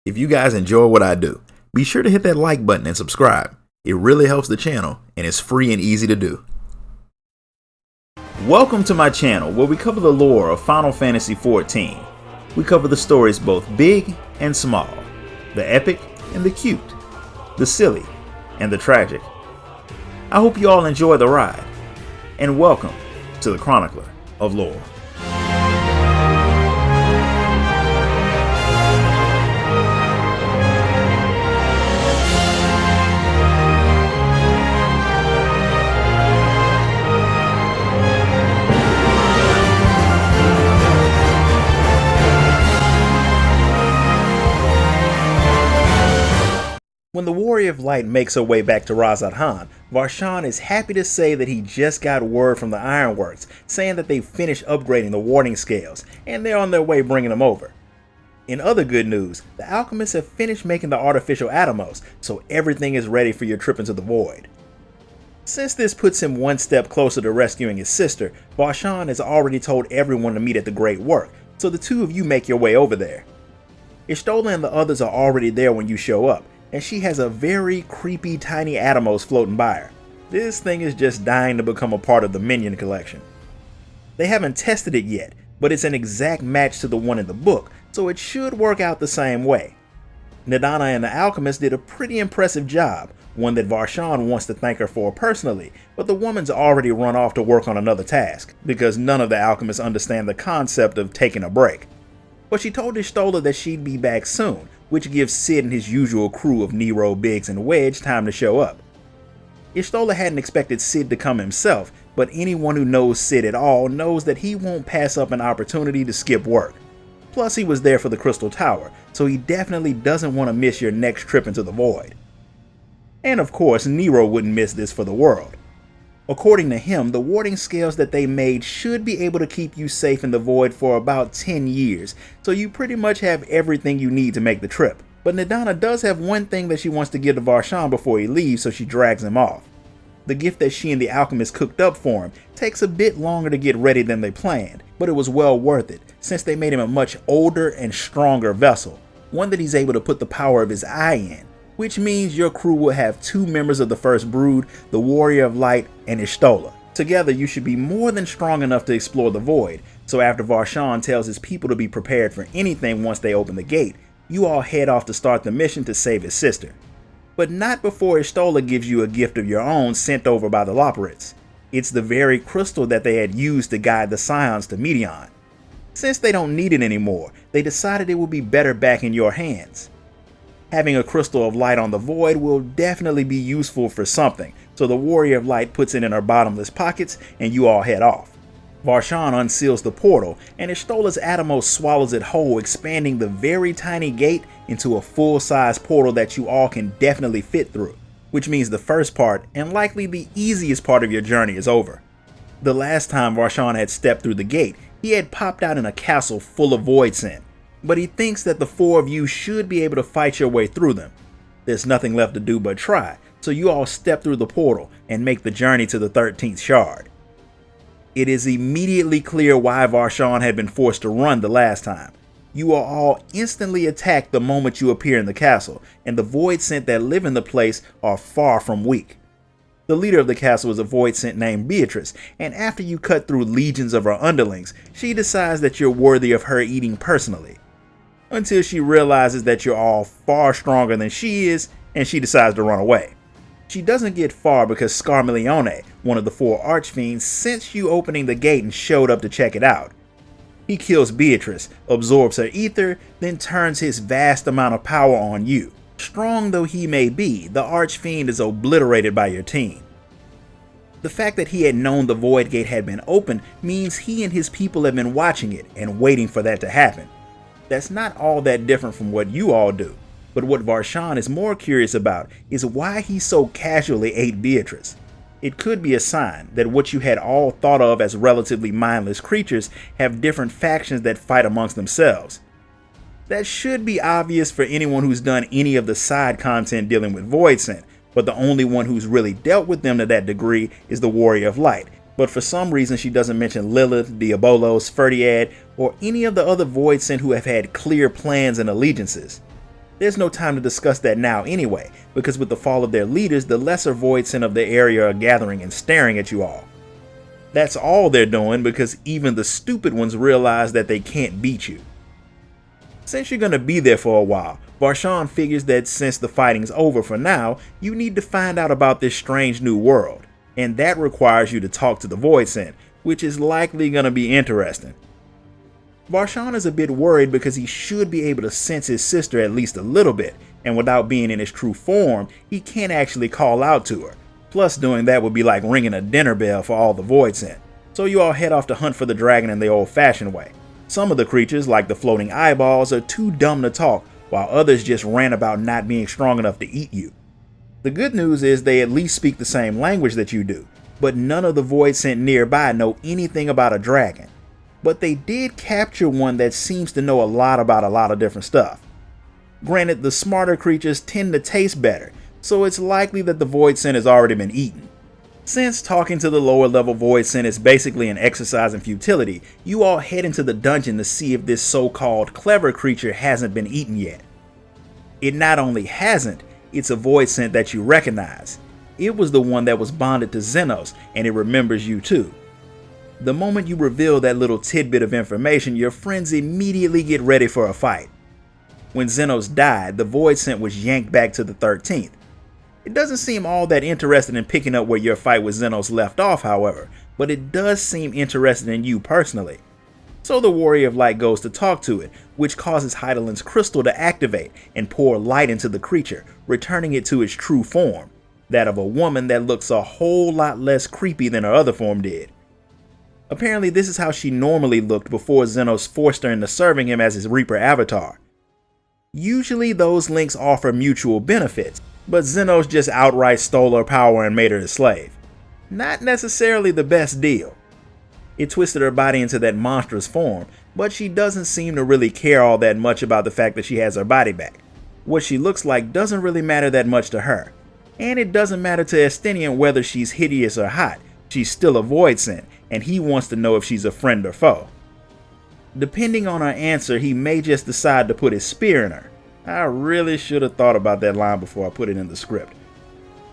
If you guys enjoy what I do, be sure to hit that like button and subscribe. It really helps the channel and it's free and easy to do. Welcome to my channel where we cover the lore of Final Fantasy XIV. We cover the stories both big and small, the epic and the cute, the silly and the tragic. I hope you all enjoy the ride, and welcome to the Chronicler of Lore. When the Warrior of Light makes her way back to Razad-Han, Varshan is happy to say that he just got word from the Ironworks saying that they've finished upgrading the warding scales and they're on their way bringing them over. In other good news, the alchemists have finished making the artificial Atomos, so everything is ready for your trip into the void. Since this puts him one step closer to rescuing his sister, Varshan has already told everyone to meet at the Great Work, so the two of you make your way over there. Y'shtola and the others are already there when you show up, and she has a very creepy tiny Atomos floating by her. This thing is just dying to become a part of the minion collection. They haven't tested it yet, but it's an exact match to the one in the book, so it should work out the same way. Nadana and the alchemist did a pretty impressive job, one that Varshan wants to thank her for personally, but the woman's already run off to work on another task, because none of the alchemists understand the concept of taking a break. But she told Y'shtola that she'd be back soon, which gives Sid and his usual crew of Nero, Biggs, and Wedge time to show up. Y'shtola hadn't expected Sid to come himself, but anyone who knows Sid at all knows that he won't pass up an opportunity to skip work. Plus he was there for the Crystal Tower, so he definitely doesn't want to miss your next trip into the void. And of course, Nero wouldn't miss this for the world. According to him, the warding scales that they made should be able to keep you safe in the void for about 10 years, so you pretty much have everything you need to make the trip. But Nadana does have one thing that she wants to give to Varshan before he leaves, so she drags him off. The gift that she and the alchemist cooked up for him takes a bit longer to get ready than they planned, but it was well worth it, since they made him a much older and stronger vessel, one that he's able to put the power of his eye in. Which means your crew will have two members of the First Brood, the Warrior of Light and Y'shtola. Together you should be more than strong enough to explore the void, so after Varshan tells his people to be prepared for anything once they open the gate, you all head off to start the mission to save his sister. But not before Y'shtola gives you a gift of your own sent over by the Loporrits. It's the very crystal that they had used to guide the Scions to Meteon. Since they don't need it anymore, they decided it would be better back in your hands. Having a crystal of light on the void will definitely be useful for something, so the Warrior of Light puts it in her bottomless pockets and you all head off. Varshan unseals the portal and Y'shtola's Atomos swallows it whole, expanding the very tiny gate into a full-size portal that you all can definitely fit through, which means the first part and likely the easiest part of your journey is over. The last time Varshan had stepped through the gate, he had popped out in a castle full of void scent. But he thinks that the four of you should be able to fight your way through them. There's nothing left to do but try, so you all step through the portal and make the journey to the 13th shard. It is immediately clear why Varshan had been forced to run the last time. You are all instantly attacked the moment you appear in the castle, and the void scent that live in the place are far from weak. The leader of the castle is a void scent named Beatrice, and after you cut through legions of her underlings, she decides that you're worthy of her eating personally. Until she realizes that you're all far stronger than she is, and she decides to run away. She doesn't get far because Scarmiglione, one of the four archfiends, sensed you opening the gate and showed up to check it out. He kills Beatrice, absorbs her ether, then turns his vast amount of power on you. Strong though he may be, the archfiend is obliterated by your team. The fact that he had known the void gate had been opened means he and his people have been watching it and waiting for that to happen. That's not all that different from what you all do, but what Varshan is more curious about is why he so casually ate Beatrice. It could be a sign that what you had all thought of as relatively mindless creatures have different factions that fight amongst themselves. That should be obvious for anyone who's done any of the side content dealing with Void Scent, but the only one who's really dealt with them to that degree is the Warrior of Light, but for some reason she doesn't mention Lilith, Diabolos, Ferdiad, or any of the other Void Sent who have had clear plans and allegiances. There's no time to discuss that now anyway, because with the fall of their leaders, the lesser voidsent of the area are gathering and staring at you all. That's all they're doing because even the stupid ones realize that they can't beat you. Since you're going to be there for a while, Varshan figures that since the fighting's over for now, you need to find out about this strange new world, and that requires you to talk to the voidsent, which is likely going to be interesting. Varshan is a bit worried because he should be able to sense his sister at least a little bit, and without being in his true form, he can't actually call out to her. Plus, doing that would be like ringing a dinner bell for all the voidsent. So you all head off to hunt for the dragon in the old-fashioned way. Some of the creatures, like the floating eyeballs, are too dumb to talk, while others just rant about not being strong enough to eat you. The good news is they at least speak the same language that you do, but none of the voidsent nearby know anything about a dragon. But they did capture one that seems to know a lot about a lot of different stuff. Granted, the smarter creatures tend to taste better, so it's likely that the voidsent has already been eaten. Since talking to the lower level voidsent is basically an exercise in futility, you all head into the dungeon to see if this so-called clever creature hasn't been eaten yet. It not only hasn't, it's a voidsent that you recognize. It was the one that was bonded to Xenos, and it remembers you too. The moment you reveal that little tidbit of information, your friends immediately get ready for a fight. When Xenos died, the voidsent was yanked back to the 13th. It doesn't seem all that interested in picking up where your fight with Xenos left off, however, but it does seem interested in you personally. So the Warrior of Light goes to talk to it, which causes Heidelin's crystal to activate and pour light into the creature, returning it to its true form, that of a woman that looks a whole lot less creepy than her other form did. Apparently this is how she normally looked before Xenos forced her into serving him as his Reaper avatar. Usually those links offer mutual benefits, but Xenos just outright stole her power and made her his slave. Not necessarily the best deal. It twisted her body into that monstrous form, but she doesn't seem to really care all that much about the fact that she has her body back. What she looks like doesn't really matter that much to her. And it doesn't matter to Estinian whether she's hideous or hot, she's still a voidsent, and he wants to know if she's a friend or foe. Depending on her answer, he may just decide to put his spear in her. I really should have thought about that line before I put it in the script.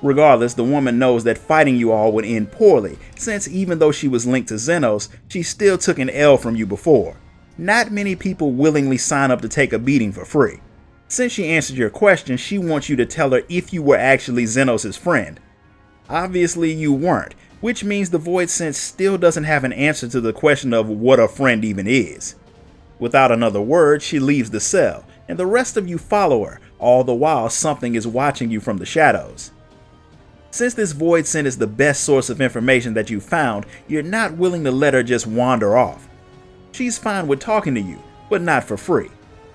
Regardless, the woman knows that fighting you all would end poorly, since even though she was linked to Xenos, she still took an L from you before. Not many people willingly sign up to take a beating for free. Since she answered your question, she wants you to tell her if you were actually Xenos' friend. Obviously you weren't, which means the voidsent still doesn't have an answer to the question of what a friend even is. Without another word, she leaves the cell, and the rest of you follow her, all the while something is watching you from the shadows. Since this voidsent is the best source of information that you've found, you're not willing to let her just wander off. She's fine with talking to you, but not for free.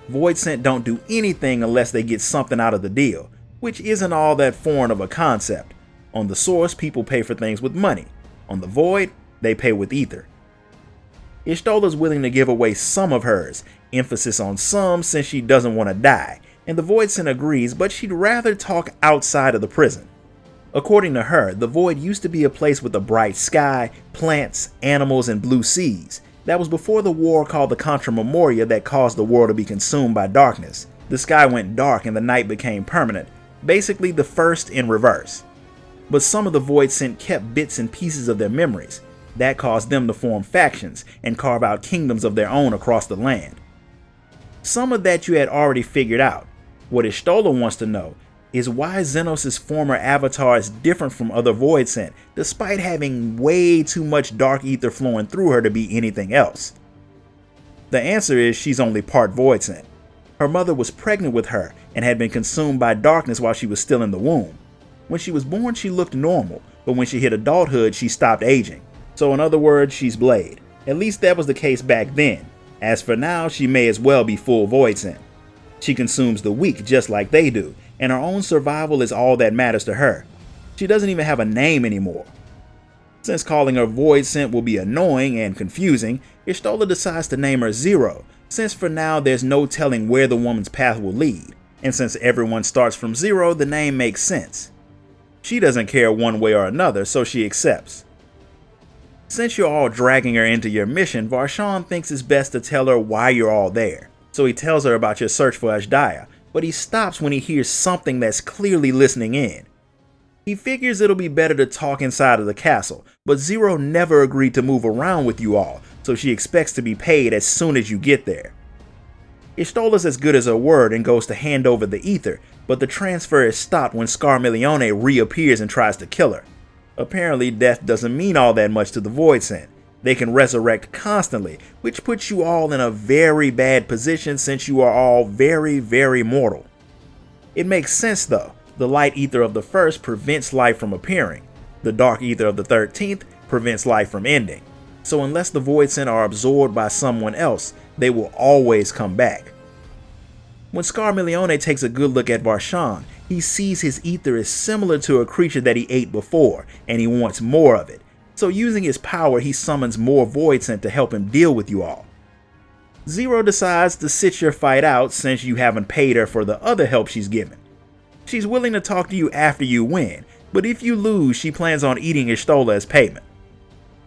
Voidsent don't do anything unless they get something out of the deal, which isn't all that foreign of a concept. On the source, people pay for things with money. On the void, they pay with ether. Ishtola's willing to give away some of hers, emphasis on some since she doesn't want to die, and the voidsent agrees, but she'd rather talk outside of the prison. According to her, the void used to be a place with a bright sky, plants, animals, and blue seas. That was before the war called the Contra Memoria that caused the world to be consumed by darkness. The sky went dark and the night became permanent, basically the first in reverse. But some of the voidsent kept bits and pieces of their memories. That caused them to form factions and carve out kingdoms of their own across the land. Some of that you had already figured out. What Ishtola wants to know is why Xenos' former avatar is different from other voidsent, despite having way too much dark ether flowing through her to be anything else. The answer is she's only part voidsent. Her mother was pregnant with her and had been consumed by darkness while she was still in the womb. When she was born, she looked normal, but when she hit adulthood, she stopped aging. So in other words, she's Blade. At least that was the case back then. As for now, she may as well be full voidsent. She consumes the weak just like they do, and her own survival is all that matters to her. She doesn't even have a name anymore. Since calling her voidsent will be annoying and confusing, Ishtola decides to name her Zero, since for now there's no telling where the woman's path will lead, and since everyone starts from zero, the name makes sense. She doesn't care one way or another, so she accepts. Since you're all dragging her into your mission, Varshan thinks it's best to tell her why you're all there. So he tells her about your search for Ashdaya, but he stops when he hears something that's clearly listening in. He figures it'll be better to talk inside of the castle, but Zero never agreed to move around with you all, so she expects to be paid as soon as you get there. Y'shtola's as good as her word and goes to hand over the ether, but the transfer is stopped when Scarmiglione reappears and tries to kill her. Apparently, death doesn't mean all that much to the Voidsent. They can resurrect constantly, which puts you all in a very bad position since you are all very, very mortal. It makes sense though. The light ether of the first prevents life from appearing. The dark ether of the 13th prevents life from ending. So unless the Voidsent are absorbed by someone else, they will always come back. When Scarmiglione takes a good look at Varshan, he sees his ether is similar to a creature that he ate before, and he wants more of it. So using his power, he summons more Voidsent to help him deal with you all. Zero decides to sit your fight out since you haven't paid her for the other help she's given. She's willing to talk to you after you win, but if you lose, she plans on eating Y'shtola as payment.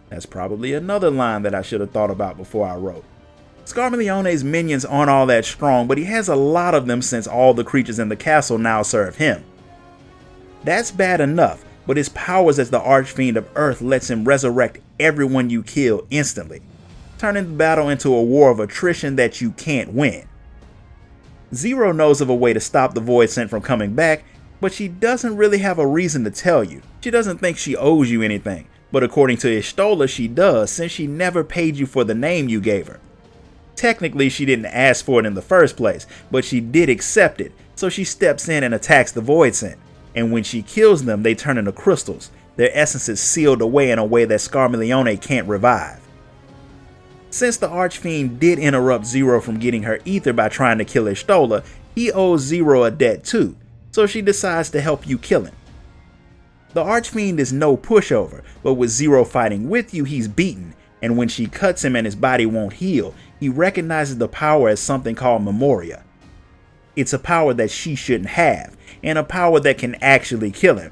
That's probably another line that I should have thought about before I wrote. Scarmiglione's minions aren't all that strong, but he has a lot of them since all the creatures in the castle now serve him. That's bad enough, but his powers as the Archfiend of Earth lets him resurrect everyone you kill instantly, turning the battle into a war of attrition that you can't win. Zero knows of a way to stop the Voidsent from coming back, but she doesn't really have a reason to tell you. She doesn't think she owes you anything, but according to Y'shtola she does since she never paid you for the name you gave her. Technically she didn't ask for it in the first place, but she did accept it, so she steps in and attacks the Voidsent, and when she kills them they turn into crystals, their essences sealed away in a way that Scarmiglione can't revive. Since the Archfiend did interrupt Zero from getting her ether by trying to kill Y'shtola, he owes Zero a debt too, so she decides to help you kill him. The Archfiend is no pushover, but with Zero fighting with you he's beaten, and when she cuts him and his body won't heal, he recognizes the power as something called Memoria. It's a power that she shouldn't have, and a power that can actually kill him.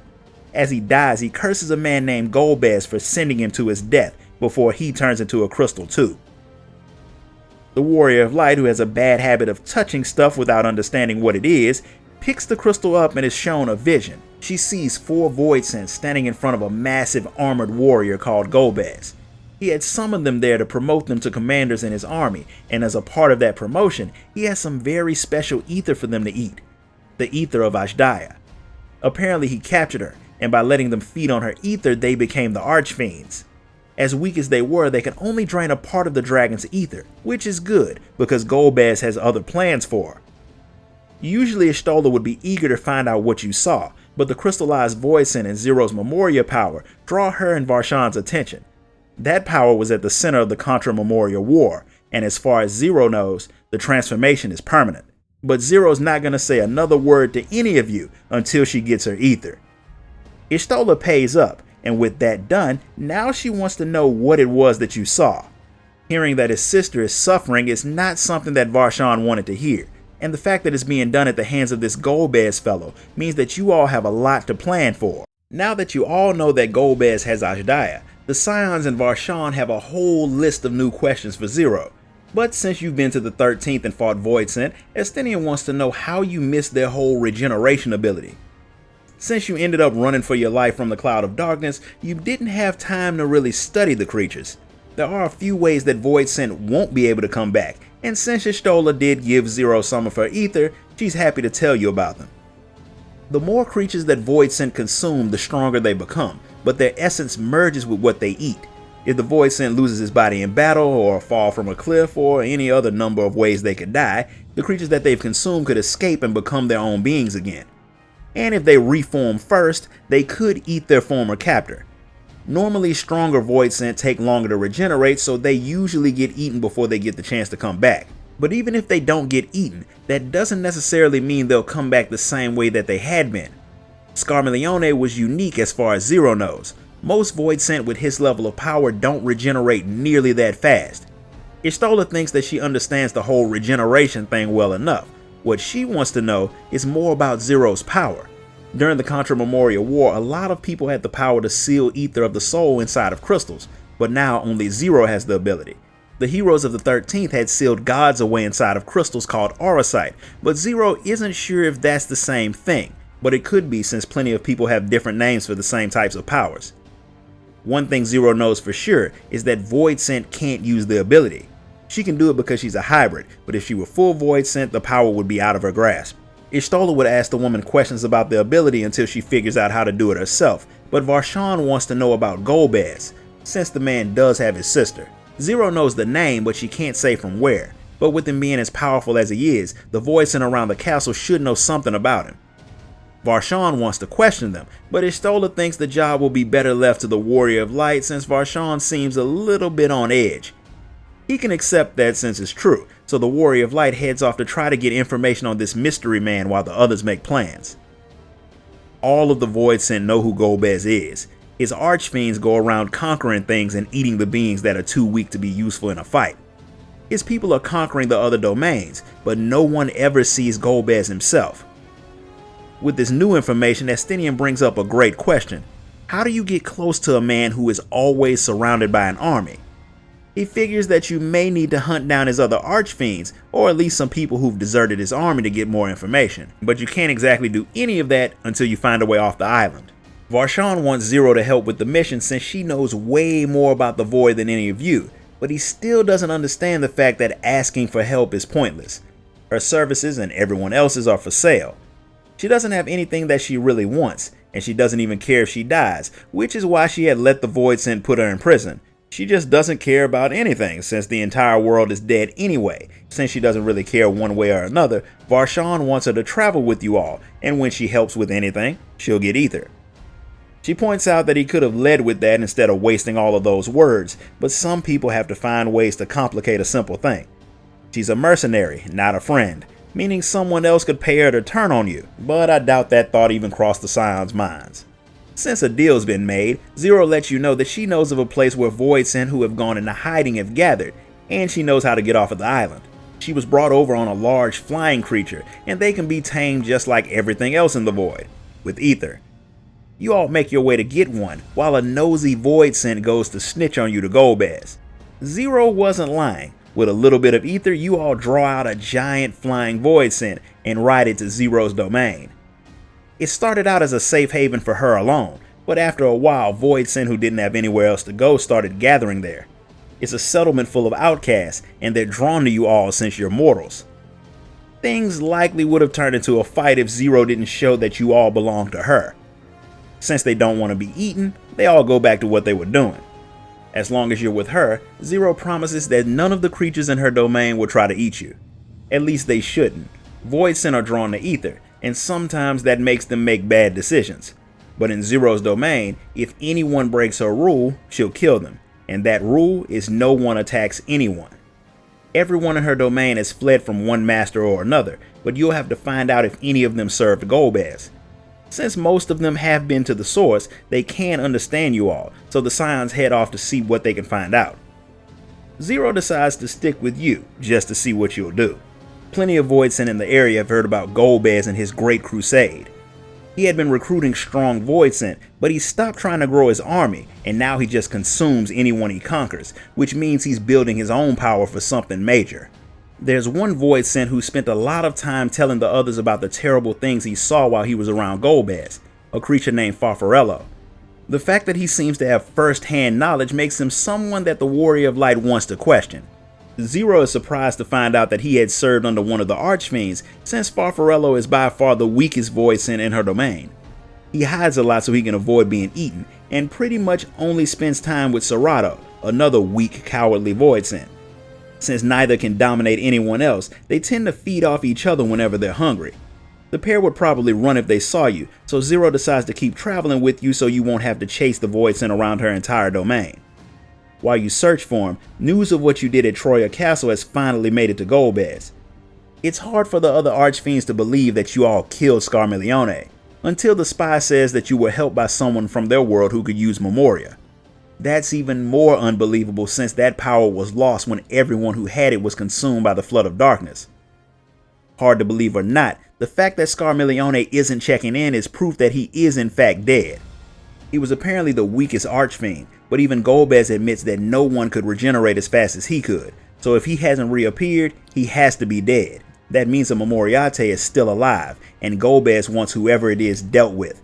As he dies, he curses a man named Golbez for sending him to his death before he turns into a crystal too. The Warrior of Light, who has a bad habit of touching stuff without understanding what it is, picks the crystal up and is shown a vision. She sees 4 Voidsent standing in front of a massive armored warrior called Golbez. He had summoned them there to promote them to commanders in his army, and as a part of that promotion, he has some very special ether for them to eat. The ether of Ashdaya. Apparently he captured her, and by letting them feed on her ether, they became the Archfiends. As weak as they were, they could only drain a part of the dragon's ether, which is good, because Golbez has other plans for her. Usually Y'shtola would be eager to find out what you saw, but the crystallized Voidsent and Zero's Memoria power draw her and Varshan's attention. That power was at the center of the Contra Memoria War, and as far as Zero knows, the transformation is permanent. But Zero's not going to say another word to any of you until she gets her ether. Y'shtola pays up, and with that done, now she wants to know what it was that you saw. Hearing that his sister is suffering is not something that Varshan wanted to hear, and the fact that it's being done at the hands of this Golbez fellow means that you all have a lot to plan for. Now that you all know that Golbez has Ashdaya, the Scions and Varshan have a whole list of new questions for Zero. But since you've been to the 13th and fought Voidsent, Estinian wants to know how you missed their whole regeneration ability. Since you ended up running for your life from the Cloud of Darkness, you didn't have time to really study the creatures. There are a few ways that Voidsent won't be able to come back, and since Y'shtola did give Zero some of her ether, she's happy to tell you about them. The more creatures that Voidsent consume, the stronger they become, but their essence merges with what they eat. If the Voidsent loses his body in battle, or fall from a cliff, or any other number of ways they could die, the creatures that they've consumed could escape and become their own beings again. And if they reform first, they could eat their former captor. Normally stronger Voidsent take longer to regenerate, so they usually get eaten before they get the chance to come back. But even if they don't get eaten, that doesn't necessarily mean they'll come back the same way that they had been. Scarmiglione was unique as far as Zero knows. Most Voidsent with his level of power don't regenerate nearly that fast. Y'shtola thinks that she understands the whole regeneration thing well enough. What she wants to know is more about Zero's power. During the Contra Memoria War, a lot of people had the power to seal ether of the soul inside of crystals, but now only Zero has the ability. The heroes of the 13th had sealed gods away inside of crystals called auracite, but Zero isn't sure if that's the same thing, but it could be since plenty of people have different names for the same types of powers. One thing Zero knows for sure is that Voidsent can't use the ability. She can do it because she's a hybrid, but if she were full Voidsent, the power would be out of her grasp. Y'shtola would ask the woman questions about the ability until she figures out how to do it herself, but Varshan wants to know about Golbez, since the man does have his sister. Zero knows the name, but she can't say from where, but with him being as powerful as he is, the Voidsent around the castle should know something about him. Varshan wants to question them, but Y'shtola thinks the job will be better left to the Warrior of Light since Varshan seems a little bit on edge. He can accept that since it's true, so the Warrior of Light heads off to try to get information on this mystery man while the others make plans. All of the Voidsent know who Golbez is. His archfiends go around conquering things and eating the beings that are too weak to be useful in a fight. His people are conquering the other domains, but no one ever sees Golbez himself. With this new information, Estinian brings up a great question. How do you get close to a man who is always surrounded by an army? He figures that you may need to hunt down his other archfiends, or at least some people who've deserted his army to get more information, but you can't exactly do any of that until you find a way off the island. Varshan wants Zero to help with the mission since she knows way more about the Void than any of you, but he still doesn't understand the fact that asking for help is pointless. Her services and everyone else's are for sale. She doesn't have anything that she really wants, and she doesn't even care if she dies, which is why she had let the Voidsent put her in prison. She just doesn't care about anything since the entire world is dead anyway. Since she doesn't really care one way or another, Varshan wants her to travel with you all, and when she helps with anything, she'll get ether. She points out that he could have led with that instead of wasting all of those words, but some people have to find ways to complicate a simple thing. She's a mercenary, not a friend, meaning someone else could pay her to turn on you, but I doubt that thought even crossed the Scions' minds. Since a deal's been made, Zero lets you know that she knows of a place where Voidsent who have gone into hiding have gathered, and she knows how to get off of the island. She was brought over on a large flying creature, and they can be tamed just like everything else in the Void, with ether. You all make your way to get one, while a nosy Voidsent goes to snitch on you to Golbez. Zero wasn't lying. With a little bit of ether, you all draw out a giant flying Voidsent and ride it to Zero's domain. It started out as a safe haven for her alone, but after a while, Voidsent who didn't have anywhere else to go started gathering there. It's a settlement full of outcasts, and they're drawn to you all since you're mortals. Things likely would have turned into a fight if Zero didn't show that you all belong to her. Since they don't want to be eaten, they all go back to what they were doing. As long as you're with her, Zero promises that none of the creatures in her domain will try to eat you. At least they shouldn't. Voidsent are drawn to ether, and sometimes that makes them make bad decisions. But in Zero's domain, if anyone breaks her rule, she'll kill them, and that rule is no one attacks anyone. Everyone in her domain has fled from one master or another, but you'll have to find out if any of them served Golbez. Since most of them have been to the source, they can understand you all, so the Scions head off to see what they can find out. Zero decides to stick with you, just to see what you'll do. Plenty of Voidsent in the area have heard about Golbez and his great crusade. He had been recruiting strong Voidsent, but he stopped trying to grow his army, and now he just consumes anyone he conquers, which means he's building his own power for something major. There's one Voidsent who spent a lot of time telling the others about the terrible things he saw while he was around Golbez, a creature named Farfarello. The fact that he seems to have first-hand knowledge makes him someone that the Warrior of Light wants to question. Zero is surprised to find out that he had served under one of the Archfiends, since Farfarello is by far the weakest Voidsent in her domain. He hides a lot so he can avoid being eaten, and pretty much only spends time with Serato, another weak, cowardly Voidsent. Since neither can dominate anyone else, they tend to feed off each other whenever they're hungry. The pair would probably run if they saw you, so Zero decides to keep traveling with you so you won't have to chase the Voidsent around her entire domain. While you search for him, news of what you did at Troya Castle has finally made it to Golbez. It's hard for the other Archfiends to believe that you all killed Scarmiglione, until the spy says that you were helped by someone from their world who could use Memoria. That's even more unbelievable since that power was lost when everyone who had it was consumed by the flood of darkness. Hard to believe or not, the fact that Scarmiglione isn't checking in is proof that he is in fact dead. He was apparently the weakest archfiend, but even Golbez admits that no one could regenerate as fast as he could, so if he hasn't reappeared, he has to be dead. That means a Moriarty is still alive, and Golbez wants whoever it is dealt with.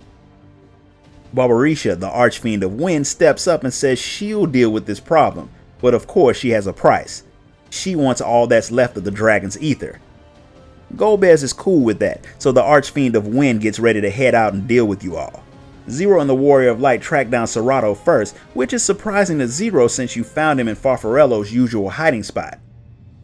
Barbariccia, the Archfiend of Wind, steps up and says she'll deal with this problem, but of course she has a price. She wants all that's left of the dragon's ether. Golbez is cool with that, so the Archfiend of Wind gets ready to head out and deal with you all. Zero and the Warrior of Light track down Serato first, which is surprising to Zero since you found him in Farfarello's usual hiding spot.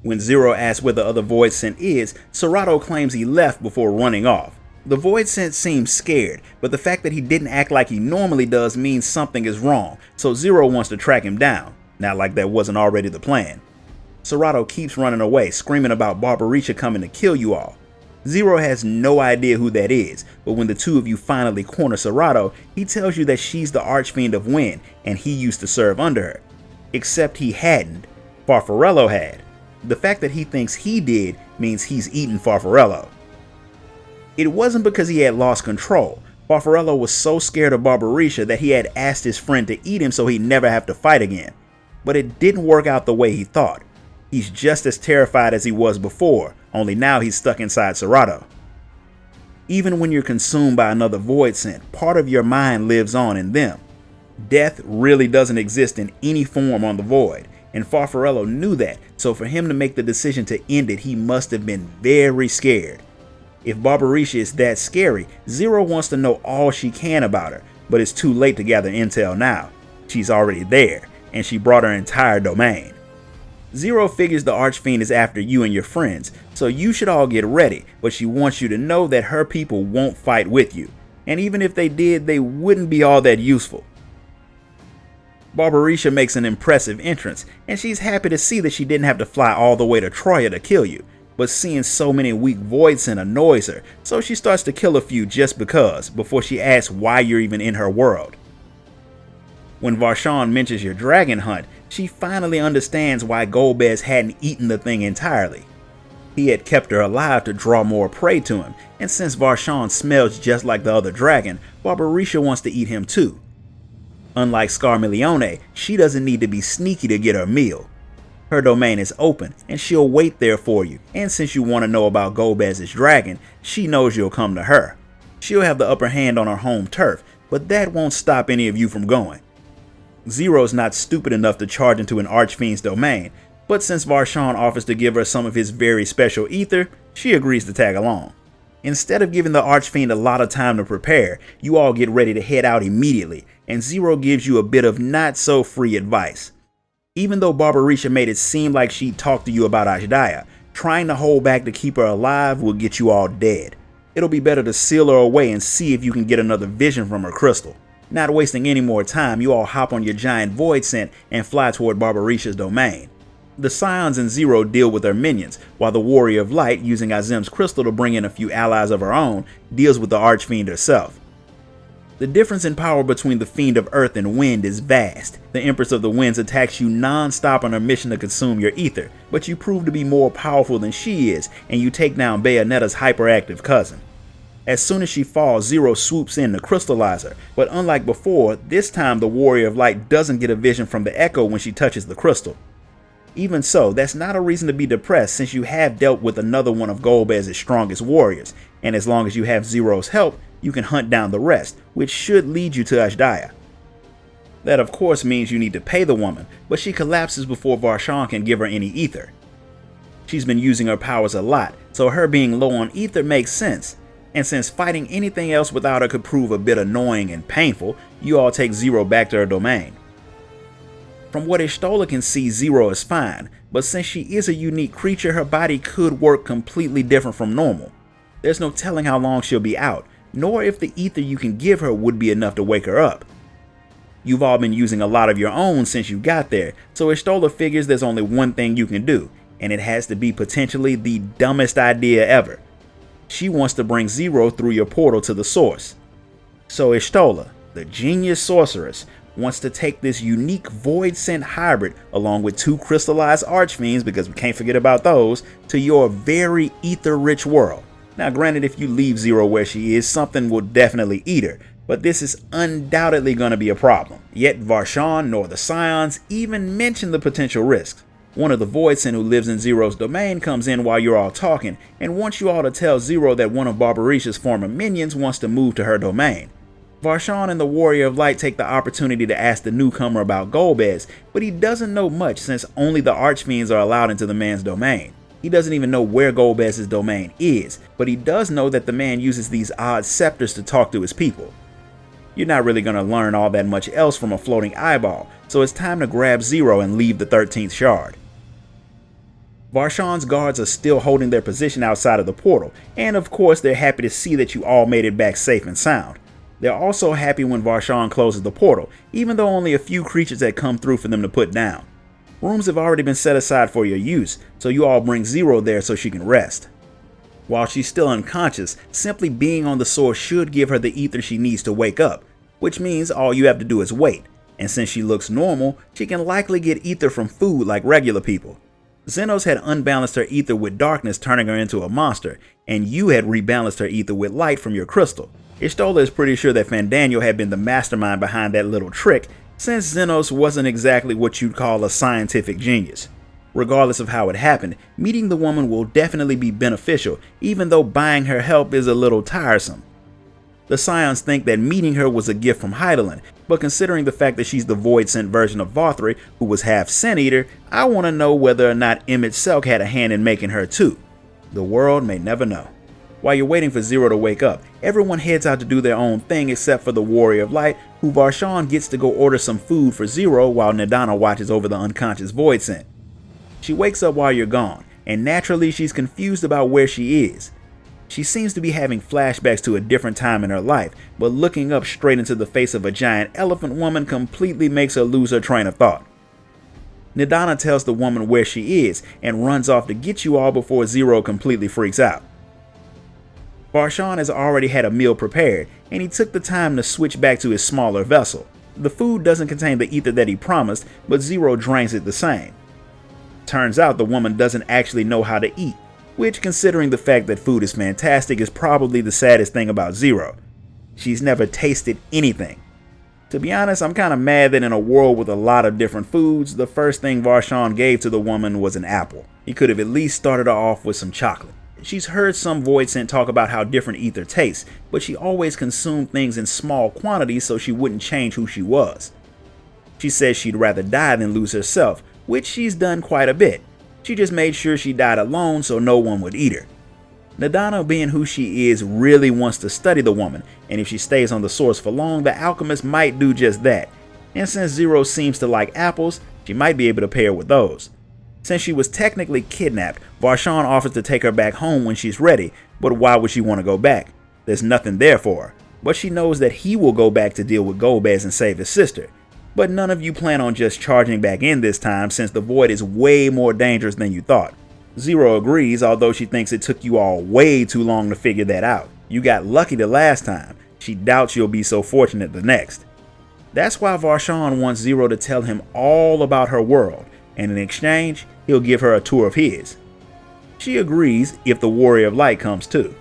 When Zero asks where the other Voidsent is, Serato claims he left before running off. The Voidsent seems scared, but the fact that he didn't act like he normally does means something is wrong, so Zero wants to track him down, not like that wasn't already the plan. Serato keeps running away, screaming about Barbariccia coming to kill you all. Zero has no idea who that is, but when the two of you finally corner Serato, he tells you that she's the Archfiend of Wind and he used to serve under her. Except he hadn't. Farfarello had. The fact that he thinks he did means he's eaten Farfarello. It wasn't because he had lost control. Farfarello was so scared of Barbariccia that he had asked his friend to eat him so he'd never have to fight again. But it didn't work out the way he thought. He's just as terrified as he was before, only now he's stuck inside Serato. Even when you're consumed by another Voidsent, part of your mind lives on in them. Death really doesn't exist in any form on the Void, and Farfarello knew that, so for him to make the decision to end it, he must have been very scared. If Barbariccia is that scary, Zero wants to know all she can about her, but it's too late to gather intel now. She's already there, and she brought her entire domain. Zero figures the Archfiend is after you and your friends, so you should all get ready, but she wants you to know that her people won't fight with you, and even if they did, they wouldn't be all that useful. Barbariccia makes an impressive entrance, and she's happy to see that she didn't have to fly all the way to Troya to kill you, but seeing so many weak Voidsent annoys her, so she starts to kill a few just because, before she asks why you're even in her world. When Varshan mentions your dragon hunt, she finally understands why Golbez hadn't eaten the thing entirely. He had kept her alive to draw more prey to him, and since Varshan smells just like the other dragon, Barbariccia wants to eat him too. Unlike Scarmiglione, she doesn't need to be sneaky to get her meal. Her domain is open, and she'll wait there for you, and since you want to know about Golbez's dragon, she knows you'll come to her. She'll have the upper hand on her home turf, but that won't stop any of you from going. Zero's not stupid enough to charge into an Archfiend's domain, but since Varshan offers to give her some of his very special ether, she agrees to tag along. Instead of giving the Archfiend a lot of time to prepare, you all get ready to head out immediately, and Zero gives you a bit of not so free advice. Even though Barbariccia made it seem like she'd talked to you about Ashdaya, trying to hold back to keep her alive will get you all dead. It'll be better to seal her away and see if you can get another vision from her crystal. Not wasting any more time, you all hop on your giant Voidsent and fly toward Barbariccia's domain. The Scions and Zero deal with their minions, while the Warrior of Light, using Azim's crystal to bring in a few allies of her own, deals with the Archfiend herself. The difference in power between the Fiend of Earth and Wind is vast. The Empress of the Winds attacks you non-stop on her mission to consume your ether, but you prove to be more powerful than she is, and you take down Bayonetta's hyperactive cousin. As soon as she falls, Zero swoops in to crystallize her, but unlike before, this time the Warrior of Light doesn't get a vision from the Echo when she touches the crystal. Even so, that's not a reason to be depressed since you have dealt with another one of Golbez's strongest warriors, and as long as you have Zero's help, you can hunt down the rest, which should lead you to Ashdaya. That of course means you need to pay the woman, but she collapses before Varshan can give her any ether. She's been using her powers a lot, so her being low on ether makes sense. And since fighting anything else without her could prove a bit annoying and painful, you all take Zero back to her domain. From what Y'shtola can see, Zero is fine, but since she is a unique creature, her body could work completely different from normal. There's no telling how long she'll be out, nor if the ether you can give her would be enough to wake her up. You've all been using a lot of your own since you got there, so Y'shtola figures there's only one thing you can do, and it has to be potentially the dumbest idea ever. She wants to bring Zero through your portal to the source. So Y'shtola, the genius sorceress, wants to take this unique Voidsent hybrid along with two crystallized archfiends, because we can't forget about those, to your very ether-rich world. Now granted, if you leave Zero where she is, something will definitely eat her, But this is undoubtedly going to be a problem. Yet Varshan nor the Scions even mention the potential risks. One of the Voidsent who lives in Zero's domain comes in while you're all talking and wants you all to tell Zero that one of Barbariccia's former minions wants to move to her domain. Varshan and the Warrior of Light take the opportunity to ask the newcomer about Golbez, but he doesn't know much since only the Archfiends are allowed into the man's domain. He doesn't even know where Golbez's domain is, but he does know that the man uses these odd scepters to talk to his people. You're not really going to learn all that much else from a floating eyeball, so it's time to grab Zero and leave the 13th shard. Varshan's guards are still holding their position outside of the portal, and of course they're happy to see that you all made it back safe and sound. They're also happy when Varshan closes the portal, even though only a few creatures had come through for them to put down. Rooms have already been set aside for your use, so you all bring Zero there so she can rest. While she's still unconscious, simply being on the source should give her the ether she needs to wake up, which means all you have to do is wait, and since she looks normal, she can likely get ether from food like regular people. Xenos had unbalanced her ether with darkness, turning her into a monster, and you had rebalanced her ether with light from your crystal. Ishtola is pretty sure that Fandango had been the mastermind behind that little trick, since Xenos wasn't exactly what you'd call a scientific genius. Regardless of how it happened, meeting the woman will definitely be beneficial, even though buying her help is a little tiresome. The Scions think that meeting her was a gift from Hydaelyn, but considering the fact that she's the Voidsent version of Vothri, who was half Scent Eater, I want to know whether or not Emmett Selk had a hand in making her too. The world may never know. While you're waiting for Zero to wake up, everyone heads out to do their own thing except for the Warrior of Light, who Varshan gets to go order some food for Zero while Nidana watches over the unconscious Voidsent. She wakes up while you're gone, and naturally she's confused about where she is. She seems to be having flashbacks to a different time in her life, but looking up straight into the face of a giant elephant woman completely makes her lose her train of thought. Nidana tells the woman where she is and runs off to get you all before Zero completely freaks out. Varshan has already had a meal prepared, and he took the time to switch back to his smaller vessel. The food doesn't contain the ether that he promised, but Zero drains it the same. Turns out the woman doesn't actually know how to eat, which, considering the fact that food is fantastic, is probably the saddest thing about Zero. She's never tasted anything. To be honest, I'm kinda mad that in a world with a lot of different foods, the first thing Varshan gave to the woman was an apple. He could have at least started her off with some chocolate. She's heard some Voidsent talk about how different ether tastes, but she always consumed things in small quantities so she wouldn't change who she was. She says she'd rather die than lose herself, which she's done quite a bit. She just made sure she died alone so no one would eat her. Nidana, being who she is, really wants to study the woman, and if she stays on the source for long, the alchemist might do just that. And since Zero seems to like apples, she might be able to pair with those. Since she was technically kidnapped, Varshan offers to take her back home when she's ready, but why would she want to go back? There's nothing there for her, but she knows that he will go back to deal with Golbez and save his sister. But none of you plan on just charging back in this time since the void is way more dangerous than you thought. Zero agrees, although she thinks it took you all way too long to figure that out. You got lucky the last time. She doubts you'll be so fortunate the next. That's why Varshan wants Zero to tell him all about her world, and in exchange, he'll give her a tour of his. She agrees if the Warrior of Light comes too.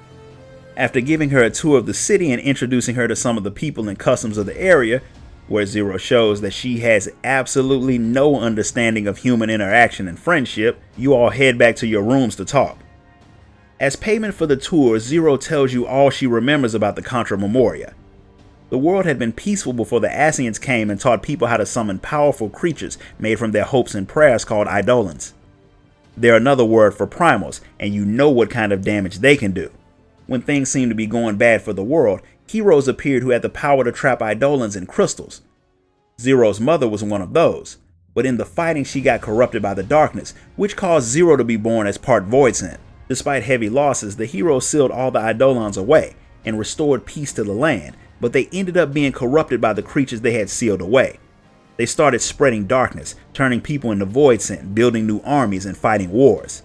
After giving her a tour of the city and introducing her to some of the people and customs of the area, where Zero shows that she has absolutely no understanding of human interaction and friendship, you all head back to your rooms to talk. As payment for the tour, Zero tells you all she remembers about the Contra Memoria. The world had been peaceful before the Ascians came and taught people how to summon powerful creatures made from their hopes and prayers called Eidolons. They're another word for primals, and you know what kind of damage they can do. When things seemed to be going bad for the world, heroes appeared who had the power to trap Eidolons in crystals. Zero's mother was one of those, but in the fighting she got corrupted by the darkness, which caused Zero to be born as part Voidsent. Despite heavy losses, the heroes sealed all the Eidolons away and restored peace to the land, but they ended up being corrupted by the creatures they had sealed away. They started spreading darkness, turning people into Voidsent, building new armies and fighting wars.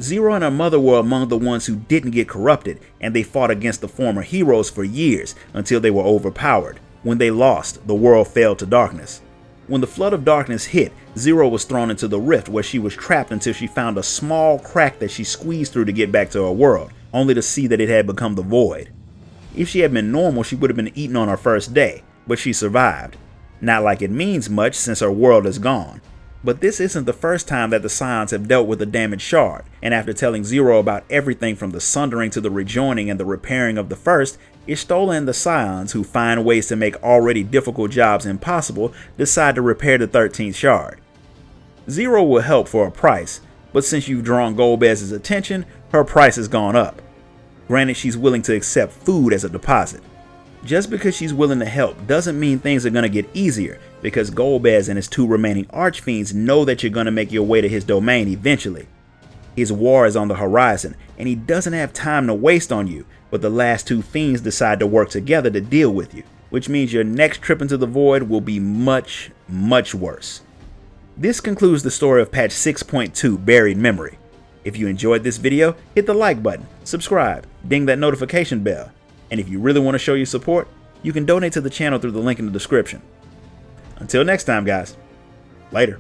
Zero and her mother were among the ones who didn't get corrupted, and they fought against the former heroes for years until they were overpowered. When they lost, the world fell to darkness. When the flood of darkness hit, Zero was thrown into the rift where she was trapped until she found a small crack that she squeezed through to get back to her world, only to see that it had become the void. If she had been normal, she would have been eaten on her first day, but she survived. Not like it means much since her world is gone. But this isn't the first time that the Scions have dealt with a damaged shard, and after telling Zero about everything from the sundering to the rejoining and the repairing of the first, Y'shtola and the Scions, who find ways to make already difficult jobs impossible, decide to repair the 13th shard. Zero will help for a price, but since you've drawn Golbez's attention, her price has gone up. Granted, she's willing to accept food as a deposit. Just because she's willing to help doesn't mean things are going to get easier, because Golbez and his 2 remaining archfiends know that you're going to make your way to his domain eventually. His war is on the horizon, and he doesn't have time to waste on you, but the last 2 fiends decide to work together to deal with you, which means your next trip into the void will be much, much worse. This concludes the story of patch 6.2 Buried Memory. If you enjoyed this video, hit the like button, subscribe, ding that notification bell. And if you really want to show your support, you can donate to the channel through the link in the description. Until next time, guys. Later.